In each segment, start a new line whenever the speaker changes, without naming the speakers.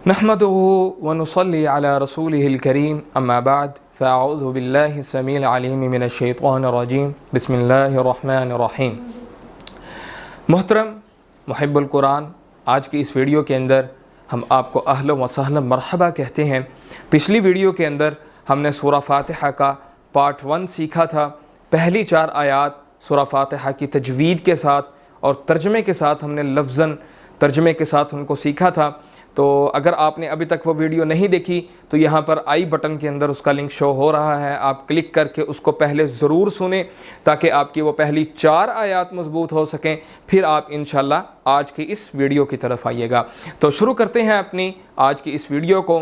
नहमदुहु व नुसल्ली अला रसूलिहिल करीम अम्मा बाद फ़अऊज़ु बिल्लाहि समील अलीम मिनश्शैतानिर्रजीम बिस्मिल्लाहिर्रहमानिर्रहीम। मोहतरम मुहिब्बुल कुरान, आज की इस वीडियो के अंदर हम आपको अहलन व सहलन मरहबा कहते हैं। पिछली वीडियो के अंदर हमने सूरह फातिहा का पार्ट 1 सीखा था। पहली 4 आयात सूरह फातिहा की तजवीद के साथ और तर्जमे के साथ हमने लफ्ज़न तर्जमे के साथ उनको सीखा था। तो अगर आपने अभी तक वो वीडियो नहीं देखी तो यहाँ पर आई बटन के अंदर उसका लिंक शो हो रहा है, आप क्लिक करके उसको पहले ज़रूर सुने ताकि आपकी वो पहली 4 आयात मजबूत हो सकें। फिर आप इंशाल्लाह आज की इस वीडियो की तरफ आइएगा। तो शुरू करते हैं अपनी आज की इस वीडियो को।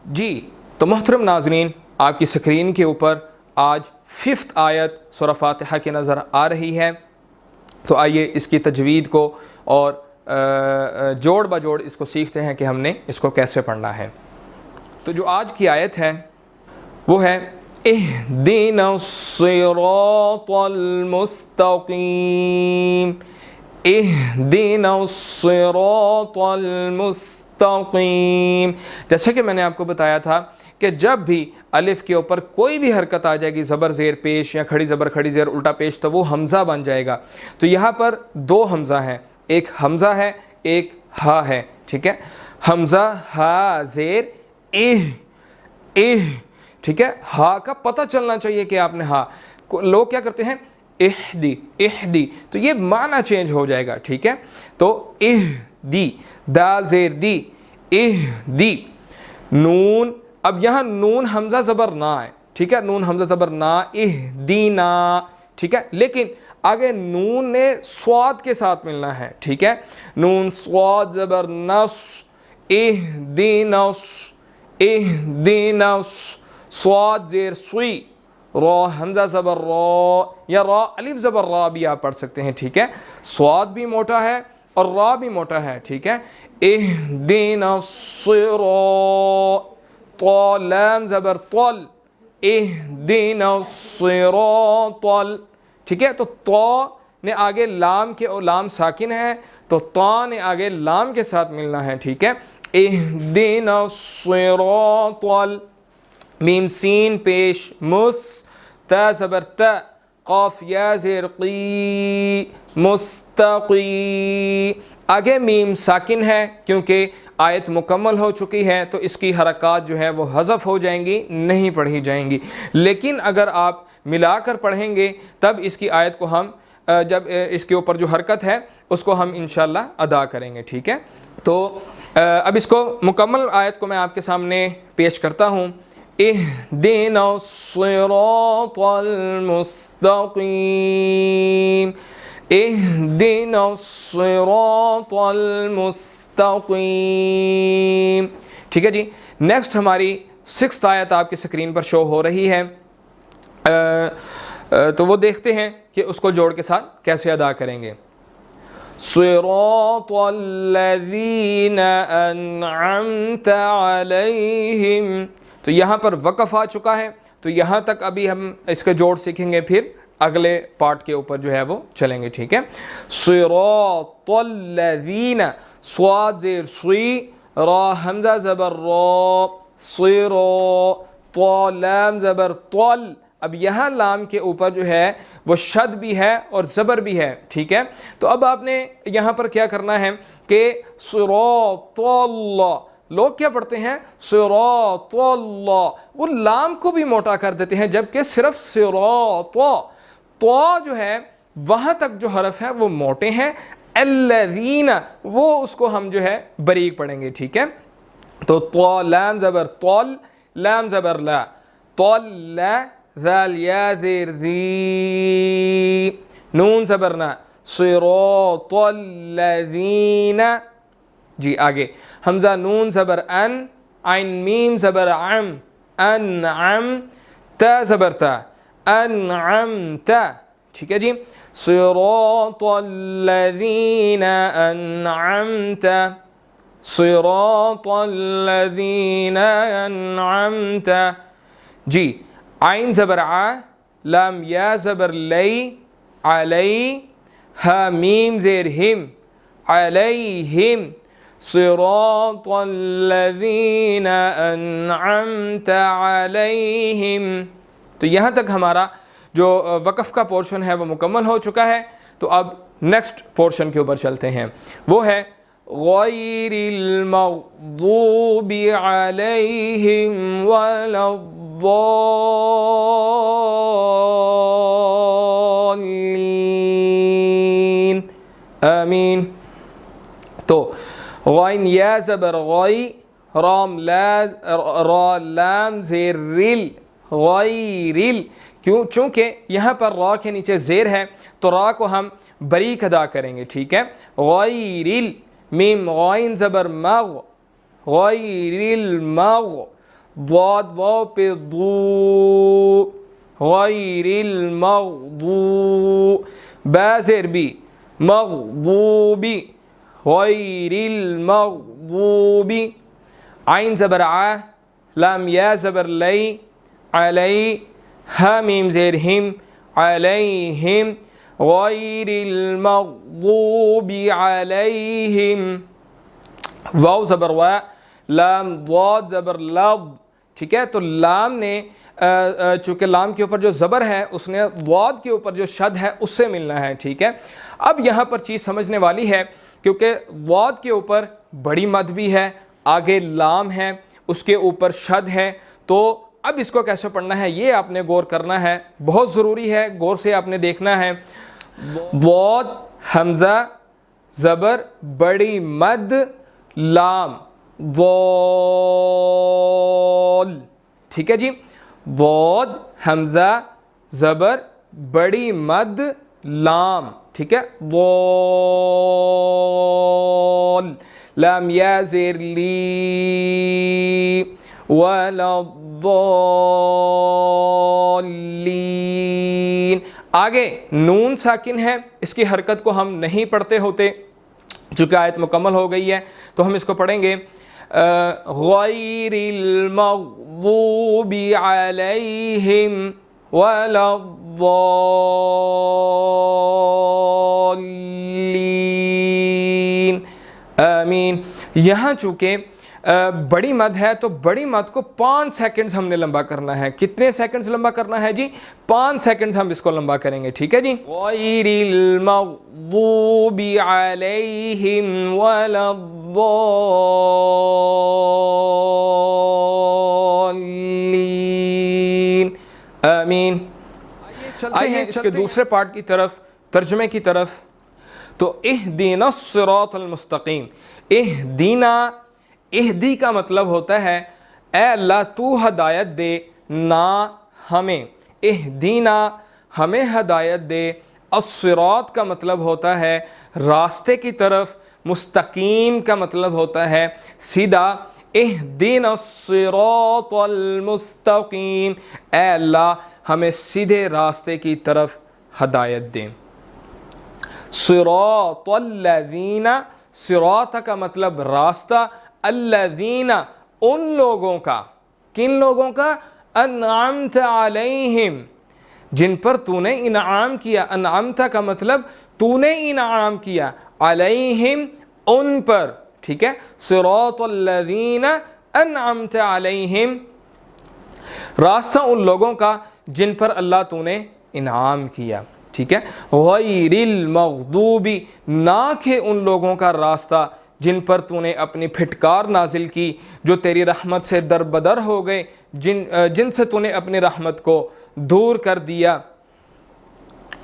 जी तो मोहतरम नाज़रीन, आपकी स्क्रीन के ऊपर आज 5th आयत सूरह फातिहा की नज़र आ रही है। तो आइए इसकी तजवीद को और जोड़ बजोड़ इसको सीखते हैं कि हमने इसको कैसे पढ़ना है। तो जो आज की आयत है वो है इहदिनस सिरातल मुस्तकीम, इहदिनस सिरातल मुस्तकीम। जैसे कि मैंने आपको बताया था कि जब भी अलिफ के ऊपर कोई भी हरकत आ जाएगी, ज़बर ज़ेर पेश या खड़ी ज़बर खड़ी ज़ेर उल्टा पेश, तो वो हमज़ा बन जाएगा। तो यहाँ पर 2 हमज़ा हैं, एक हमज़ा है एक हा है, ठीक है। हमज़ा हा ज़ेर इह, ठीक है। हा का पता चलना चाहिए कि आपने हा। लोग क्या करते हैं इहदी इहदी, तो ये माना चेंज हो जाएगा, ठीक है। तो इहदी, दाल ज़ेर दी, इहदी। नून, अब यहाँ नून हमज़ा ज़बर ना है, ठीक है। नून हमज़ा ज़बर ना, इहदीना, ठीक है। लेकिन आगे नून ने स्वाद के साथ मिलना है, ठीक है। नून स्वाद ज़बर नस, इहदीनस, इहदीनस। स्वाद ज़ेर सुई, रा हमज़ा ज़बर रा या रा अलिफ ज़बर रा भी आप पढ़ सकते हैं, ठीक है। स्वाद भी मोटा है और रा भी मोटा है, ठीक है। इहदीनस सिरात, तो लाम ज़बर तल, इहदीनस सिरातल, ठीक है। तो ने आगे लाम के और लाम साकिन है, तो ता ने आगे लाम के साथ मिलना है, ठीक है। इहदिनस सिरातल, मीम सीन पेश मुस, ता ज़बर ता, क़ाफ या ज़ेर क़ी, मुस्तक़ी। आगे मीम साकिन है क्योंकि आयत मुकम्मल हो चुकी है, तो इसकी हरकत जो है वो हज़फ हो जाएंगी, नहीं पढ़ी जाएंगी। लेकिन अगर आप मिलाकर पढ़ेंगे तब इसकी आयत को हम जब इसके ऊपर जो हरकत है उसको हम इंशाल्लाह अदा करेंगे, ठीक है। तो अब इसको मुकम्मल आयत को मैं आपके सामने पेश करता हूँ। इहदिनस सिरातल मुस्तकीम, इहदिनस सिरातल मुस्तकीम, ठीक है जी। नेक्स्ट हमारी 6th आयत आपकी स्क्रीन पर शो हो रही है। तो वो देखते हैं कि उसको जोड़ के साथ कैसे अदा करेंगे। सिरातल लज़ीना अनअमता अलैहिम, तो यहाँ पर वक़फ़ आ चुका है, तो यहाँ तक अभी हम इसके जोड़ सीखेंगे, फिर अगले पार्ट के ऊपर जो है वो चलेंगे, ठीक है। सिरातल लज़ीना, स्वाद ज़ेर सुई, रा हमज़ा ज़बर रा, सिरा, तो लाम ज़बर तल। अब यहाँ लाम के ऊपर जो है वो शद भी है और ज़बर भी है, ठीक है। तो अब आपने यहाँ पर क्या करना है कि सिरातल्लाह, लोग क्या पढ़ते हैं सिरातल्लाह, वो लाम को भी मोटा कर देते हैं, जबकि सिर्फ सिरात, तो जो है वहाँ तक जो हरफ है वो मोटे हैं। अल्लज़ीना, वो उसको हम जो है बरीक पढ़ेंगे, ठीक है। तो लाम ज़बर तल, लाम ज़बर ला, तल्ला, ज़ाल या ज़ेर ज़ी, नून ज़बर ना, सिरातल लज़ीना। जी आगे हमज़ा नून ज़बर अन, आइन मीम ज़बर अम, अनअम, ता ज़बर ता, अनअमता, ठीक है जी। सिरातल लज़ीना अनअमता, सिरातल लज़ीना अनअमता। जी आइन ज़बर आ, लाम या ज़बर लई, अलई, हा मीम ज़ेर हिम, अलैहिम, صراط الذین انعمت علیہم. تو یہاں تک ہمارا جو وقف کا پورشن ہے وہ مکمل ہو چکا ہے. تو اب نیکسٹ پورشن کے اوپر چلتے ہیں, وہ ہے غیر المغضوب علیہم ولا الضالین. آمین. تو غین یا زبر غی, رام را لام زیر رل, غیرل. کیوں؟ چونکہ یہاں پر را کے نیچے زیر ہے تو را کو ہم بریک ادا کریں گے, ٹھیک ہے. غیرل, میم غین زبر مغ, غیرل مغ, ضاد واو پہ ضو, غیرل مغضو, با زیر بی, مغضوبی, غیرل مغضوبی. عین زبر ع, لام یا زبر لی, علی, ہا میم زیر ہم, علیہم, غیر المغضوب علیہم. واو زبر وا, لام ضاد زبر لض, ٹھیک ہے. تو لام نے چونکہ لام کے اوپر جو زبر ہے اس نے ضاد کے اوپر جو شد ہے اس سے ملنا ہے, ٹھیک ہے. اب یہاں پر چیز سمجھنے والی ہے کیونکہ ضاد کے اوپر بڑی مد بھی ہے, آگے لام ہے, اس کے اوپر شد ہے. تو اب اس کو کیسے پڑھنا ہے یہ آپ نے غور کرنا ہے, بہت ضروری ہے, غور سے آپ نے دیکھنا ہے. ضاد حمزہ زبر بڑی مد لام, ضال, ٹھیک ہے جی. ضاد حمزہ زبر بڑی مد لام, ٹھیک ہے. ضال, لام یا زیر لی, ولا الضالین. آگے نون ساکن ہے, اس کی حرکت کو ہم نہیں پڑھتے ہوتے, چونکہ آیت مکمل ہو گئی ہے تو ہم اس کو پڑھیں گے غیر المغضوب علیہم ولا الضالین. آمین. یہاں چونکہ بڑی مد ہے تو بڑی مد کو 5 سیکنڈز ہم نے لمبا کرنا ہے. کتنے سیکنڈز لمبا کرنا ہے جی؟ 5 سیکنڈز ہم اس کو لمبا کریں گے, ٹھیک ہے جی. غیر المغضوب علیہم ولا الضالین. آمین. چلتے ہیں اس کے دوسرے پارٹ کی طرف, ترجمے کی طرف. تو اہدینا الصراط المستقیم. اہدینا, اہدی کا مطلب ہوتا ہے اے اللہ تو ہدایت دے نا ہمیں, اہدینا ہمیں ہدایت دے. الصراط کا مطلب ہوتا ہے راستے کی طرف, مستقیم کا مطلب ہوتا ہے سیدھا. اہدینا الصراط المستقیم, اے اللہ ہمیں سیدھے راستے کی طرف ہدایت دیں. صراط الذین, صراط کا مطلب راستہ, الذین ان لوگوں کا, کن لوگوں کا؟ انعمت علیہم, جن پر تو نے انعام کیا. انعمت کا مطلب تو نے انعام کیا, علیہم ان پر, ٹھیک ہے. صراط الذین انعمت علیہم, راستہ ان لوگوں کا جن پر اللہ تو نے انعام کیا, ٹھیک ہے. غیر المغضوب, نہ کہ ان لوگوں کا راستہ جن پر تو نے اپنی پھٹکار نازل کی, جو تیری رحمت سے دربدر ہو گئے, جن سے تو نے اپنی رحمت کو دور کر دیا,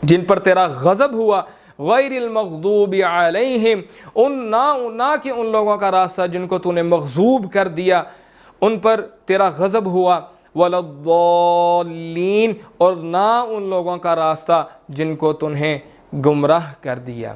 جن پر تیرا غضب ہوا. غیر المغضوب علیہم, نہ کہ ان لوگوں کا راستہ جن کو تو نے مغضوب کر دیا, ان پر تیرا غضب ہوا. ولا الضالین, اور نہ ان لوگوں کا راستہ جن کو تنہیں گمراہ کر دیا.